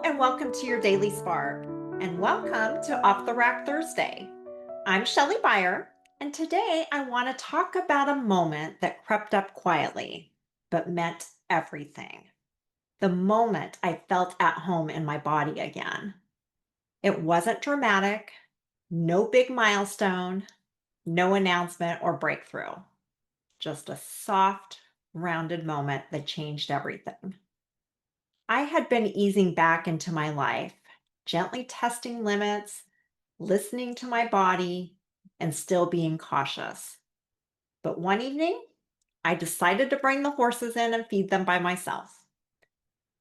and welcome to your Daily Spark, and welcome to Off the Rack Thursday. I'm Shelley Beyer, and today I want to talk about a moment that crept up quietly, but meant everything. The moment I felt at home in my body again. It wasn't dramatic, no big milestone, no announcement or breakthrough, just a soft, rounded moment that changed everything. I had been easing back into my life, gently testing limits, listening to my body, and still being cautious. But one evening, I decided to bring the horses in and feed them by myself.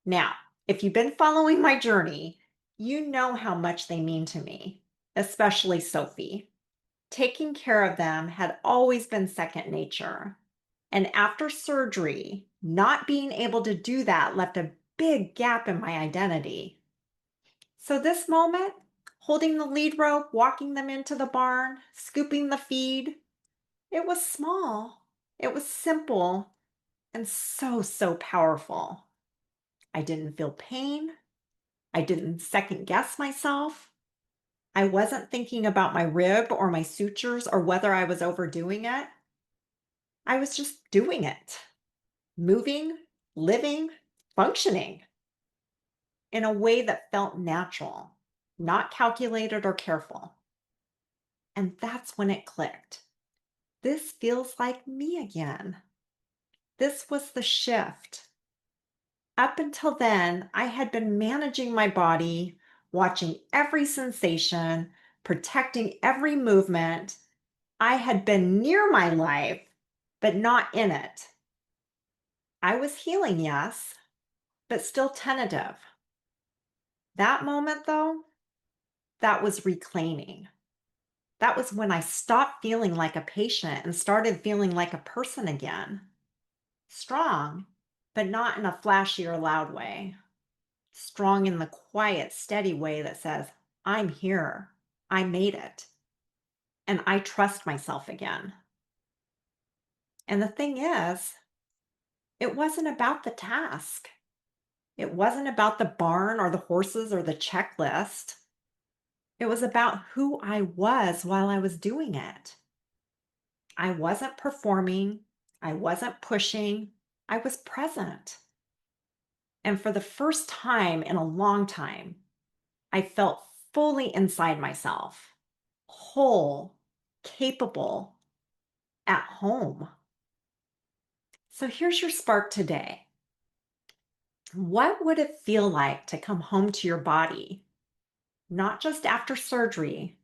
Now, if you've been following my journey, you know how much they mean to me, especially Sophie. Taking care of them had always been second nature. And after surgery, not being able to do that left a big gap in my identity. So, this moment, holding the lead rope, walking them into the barn, scooping the feed, it was small, it was simple, and so powerful. I didn't feel pain. I didn't second guess myself. I wasn't thinking about my rib or my sutures or whether I was overdoing it. I was just doing it, moving, living, functioning in a way that felt natural, not calculated or careful. And that's when it clicked. This feels like me again. This was the shift. Up until then, I had been managing my body, watching every sensation, protecting every movement. I had been near my life, but not in it. I was healing, yes, but still tentative. That moment, though, that was reclaiming. That was when I stopped feeling like a patient and started feeling like a person again. Strong, but not in a flashy or loud way. Strong in the quiet, steady way that says, I'm here, I made it, and I trust myself again. And the thing is, it wasn't about the task. It wasn't about the barn or the horses or the checklist. It was about who I was while I was doing it. I wasn't performing. I wasn't pushing. I was present. And for the first time in a long time, I felt fully inside myself, whole, capable, at home. So here's your spark today. What would it feel like to come home to your body, not just after surgery,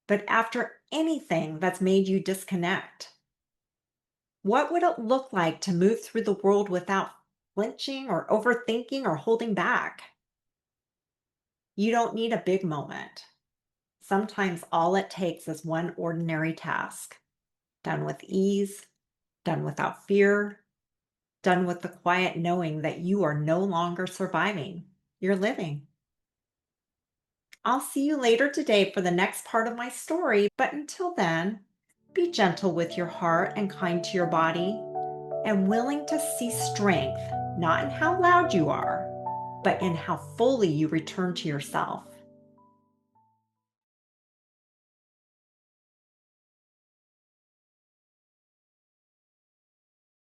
but after anything that's made you disconnect? What would it look like to move through the world without flinching or overthinking or holding back? You don't need a big moment. Sometimes all it takes is one ordinary task, done with ease, done without fear, done with the quiet knowing that you are no longer surviving, you're living. I'll see you later today for the next part of my story, but until then, be gentle with your heart and kind to your body, and willing to see strength, not in how loud you are, but in how fully you return to yourself.